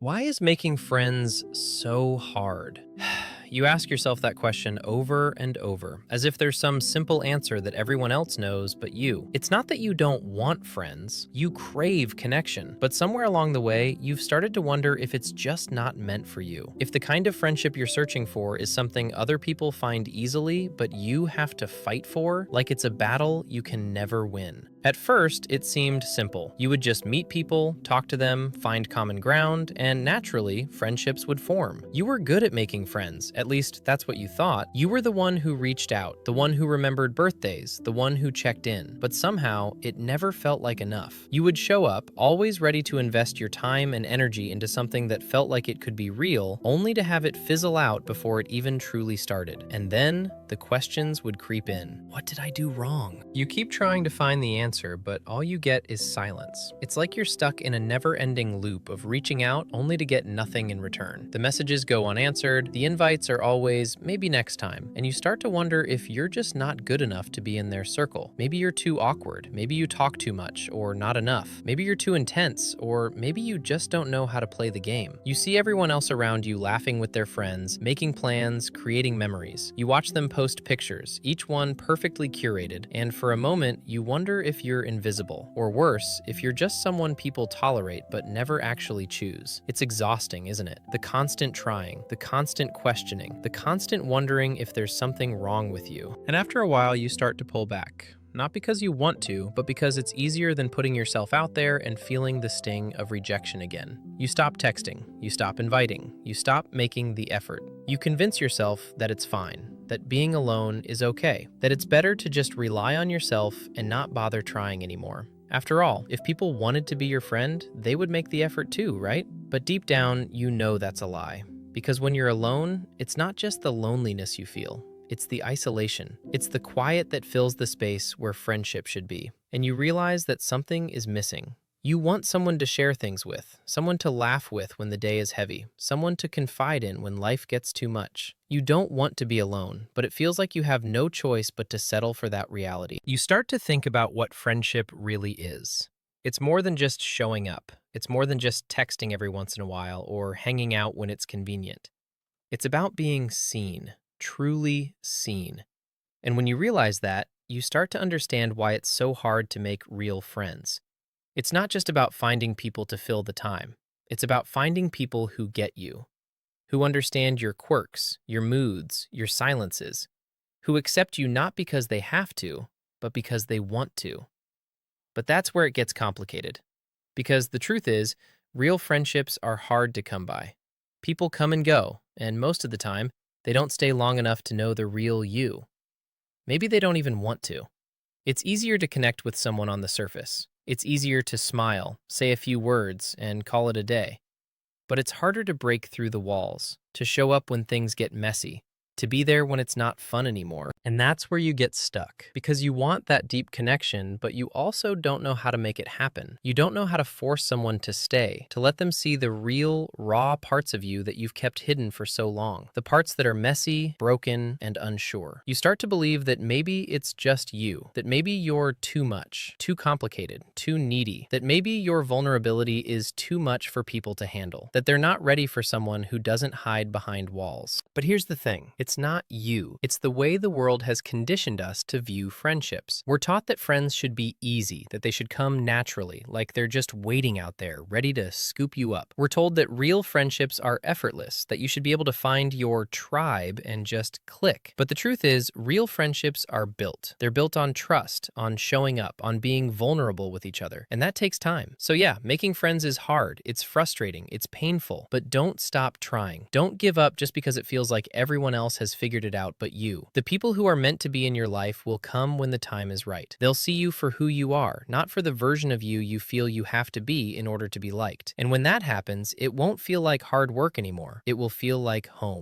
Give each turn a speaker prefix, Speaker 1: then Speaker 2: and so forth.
Speaker 1: Why is making friends so hard? You ask yourself that question over and over, as if there's some simple answer that everyone else knows but you. It's not that you don't want friends, you crave connection, but somewhere along the way, you've started to wonder if it's just not meant for you. If the kind of friendship you're searching for is something other people find easily, but you have to fight for, like it's a battle you can never win. At first, it seemed simple. You would just meet people, talk to them, find common ground, and naturally, friendships would form. You were good at making friends, at least that's what you thought. You were the one who reached out, the one who remembered birthdays, the one who checked in. But somehow, it never felt like enough. You would show up, always ready to invest your time and energy into something that felt like it could be real, only to have it fizzle out before it even truly started. And then, the questions would creep in. What did I do wrong? You keep trying to find the answer, but all you get is silence. It's like you're stuck in a never-ending loop of reaching out only to get nothing in return. The messages go unanswered, the invites are always, maybe next time, and you start to wonder if you're just not good enough to be in their circle. Maybe you're too awkward, maybe you talk too much, or not enough. Maybe you're too intense, or maybe you just don't know how to play the game. You see everyone else around you laughing with their friends, making plans, creating memories. You watch them post pictures, each one perfectly curated, and for a moment, you wonder if you're invisible, or worse, if you're just someone people tolerate but never actually choose. It's exhausting, isn't it? The constant trying, the constant questioning, the constant wondering if there's something wrong with you. And after a while, you start to pull back. Not because you want to, but because it's easier than putting yourself out there and feeling the sting of rejection again. You stop texting, you stop inviting, you stop making the effort. You convince yourself that it's fine, that being alone is okay, that it's better to just rely on yourself and not bother trying anymore. After all, if people wanted to be your friend, they would make the effort too, right? But deep down, you know that's a lie. Because when you're alone, it's not just the loneliness you feel. It's the isolation. It's the quiet that fills the space where friendship should be. And you realize that something is missing. You want someone to share things with, someone to laugh with when the day is heavy, someone to confide in when life gets too much. You don't want to be alone, but it feels like you have no choice but to settle for that reality. You start to think about what friendship really is. It's more than just showing up. It's more than just texting every once in a while or hanging out when it's convenient. It's about being seen. Truly seen. And when you realize that, you start to understand why it's so hard to make real friends. It's not just about finding people to fill the time. It's about finding people who get you, who understand your quirks, your moods, your silences, who accept you not because they have to, but because they want to. But that's where it gets complicated. Because the truth is, real friendships are hard to come by. People come and go, and most of the time, they don't stay long enough to know the real you. Maybe they don't even want to. It's easier to connect with someone on the surface. It's easier to smile, say a few words, and call it a day. But it's harder to break through the walls, to show up when things get messy, to be there when it's not fun anymore. And that's where you get stuck, because you want that deep connection, but you also don't know how to make it happen. You don't know how to force someone to stay, to let them see the real, raw parts of you that you've kept hidden for so long. The parts that are messy, broken, and unsure. You start to believe that maybe it's just you, that maybe you're too much, too complicated, too needy, that maybe your vulnerability is too much for people to handle, that they're not ready for someone who doesn't hide behind walls. But here's the thing. It's not you. It's the way the world has conditioned us to view friendships. We're taught that friends should be easy, that they should come naturally, like they're just waiting out there, ready to scoop you up. We're told that real friendships are effortless, that you should be able to find your tribe and just click. But the truth is, real friendships are built. They're built on trust, on showing up, on being vulnerable with each other. And that takes time. So yeah, making friends is hard. It's frustrating. It's painful. But don't stop trying. Don't give up just because it feels like everyone else has figured it out but you. The people who are meant to be in your life will come when the time is right. They'll see you for who you are, not for the version of you you feel you have to be in order to be liked. And when that happens, it won't feel like hard work anymore. It will feel like home.